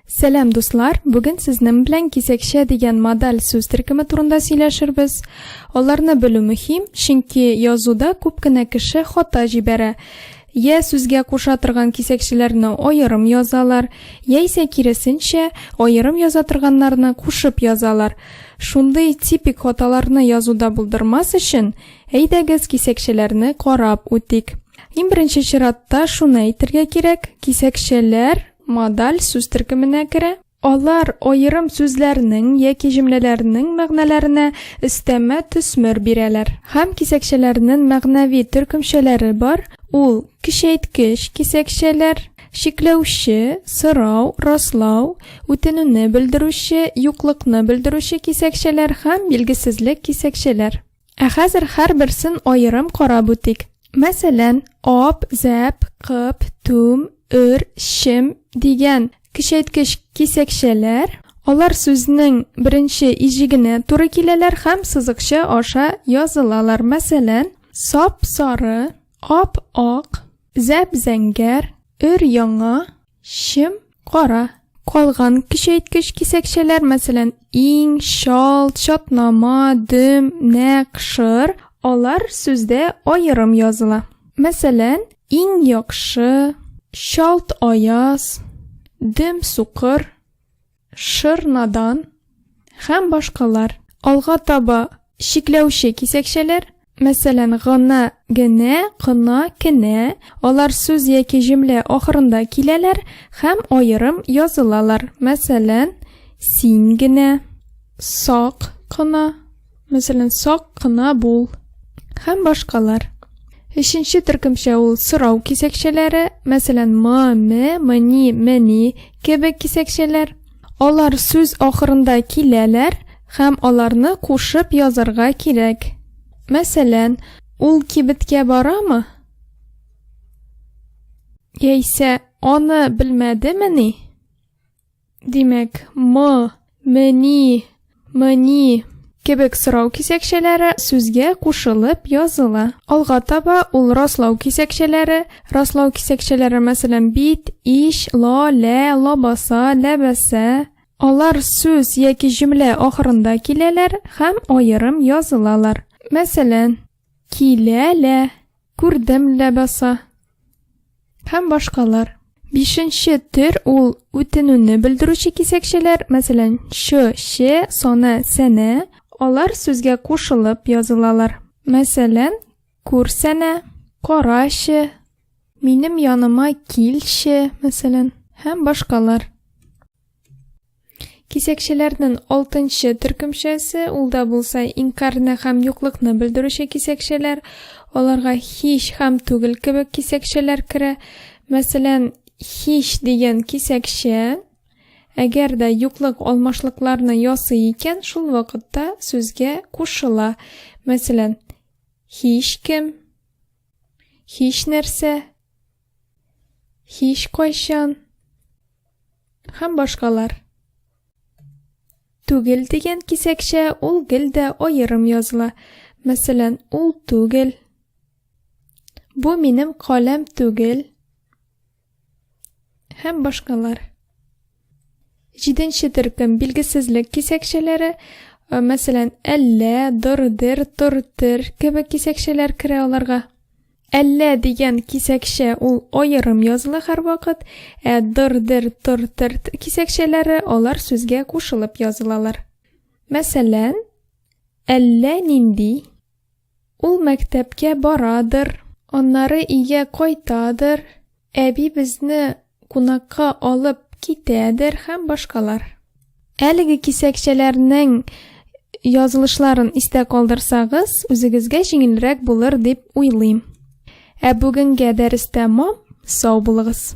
Selam dostlar, bugün sizning bilan kesakcha degan modal so'z tirkimi turida сөйләшербез. Аларны белү мөһим, чөнки язуда күпкенә кеше хата җибәрә. Я сүзгә куша торган кисәкчеләрне аерым язалар, яисә киресенчә, аерым яза торганнарны кушып язалар. Шундый типик хаталарны язуда булдырмас өчен, әйдәгез кисәкчеләрне карап үтик. Иң беренче чиратта шуны әйтергә кирәк: кисәкчеләр modal сүз tirkiminə керә. Алар аерым сүзләрнең яки җөмләләрнең мәгънәләренә өстәмә төсмер бирәләр. Һәм кисәкчеләрнең мәгънәви төркемчәләре бар. Ул кишәйткеч кисәкчәләр, шикләүче, сорау, раслау, үтенүне белдерүче, юклыкны белдерүче кисәкчәләр һәм билгесезлек кисәкчәләр. Хәзер һәрберсен аерым карап үтик. Мәсәлән, ап, зәп, кып, тум, өр, шим дигән кишәйткеч кисәкчәләр, алар сүзнең беренче иҗигенә туры киләләр һәм сызыкча аша язылалар. Мәсәлән, сап сары, ап ак, зәп зәңгәр, өр яңа, шим кара. Калган кишәйткеч кисәкчәләр, мәсәлән, иң, шалт, чатнама, дөм, нәк, шыр, алар сүздә аерым языла. Мәсәлән, иң яхшы, шалт аяз, дөм сукыр, шыр надан һәм башкалар. Алга таба шикләүче кисәкчәләр, мәсәлән, гына, генә, кына, кенә, алар сүз яки җөмлә ахырында киләләр һәм аерым язылалар. Мәсәлән, син генә, сак кына, мәсәлән, сак кына бул һәм башкалар. Өченче төркемчә ул сорау кисәкчәләре, мәсәлән, ма, мани, мәни кебек кисәкчәләр. Алар сүз ахырында киләләр һәм аларны кушып язарга кирәк. Мәсәлән, ул кибеткә барамы? Яисә аны белмәдемени? Димәк, мәни, мани кебек сорау кисәкчәләре сүзгә кушылып языла. Алга таба ул раслау кисәкчәләре, мәсәлән, бит, иш, ла, лә, лабаса, ләбәсә. Алар сүз яки җөмлә ахырында киләләр һәм аерым язылалар. Мәсәлән, килә, күрдем, ләбаса һәм башкалар. Бишенче төр ул үтенүне белдерүче кисәкчәләр, мәсәлән, ше, сана, сәнә. Алар сүзгә кушылып язылалар. Мәсәлән, күрсәнә, карашы, минем яныма килше, мәсәлән, һәм башкалар. Кисәкчәләрнең 6нчы төркемчәсе ул да булса инкарны һәм юклыкны белдерүче кисәкчәләр. Аларга һич һәм түгел кебек кисәкчәләр керә. Мәсәлән, һич дигән кисәкчә әгәр дә юклык алмашлыкларны ясый икән, шул вакытта сүзгә кушыла. Мәсәлән, һич кем, һич нәрсә, һич кайчан һәм башкалар. Түгел дигән кисәкчә ул гелдә аерым языла. Мәсәлән, ул түгел, бу минем каләм түгел һәм башкалар. 7нче төркем билгесезлек кисәкчәләре, мәсәлән, әллә, дырдыр, туртыр кебек кисәкчәләр керә аларга. Әллә дигән кисәкчә ул аерым языла һәрвакыт, дырдыр, туртыр кисәкчәләре алар сүзгә кушылып язылалар. Мәсәлән, әллә нинди, ул мәктәпкә барадыр, аннары өйгә кайтадыр, әби безне кунакка алып китәдер һәм башкалар. Әлеге кисәкчәләрнең язылышларын истә калдырсагыз, үзегезгә җиңелрәк булыр дип уйлыйм. Бүгенгә дәрес тәмам, сау булыгыз.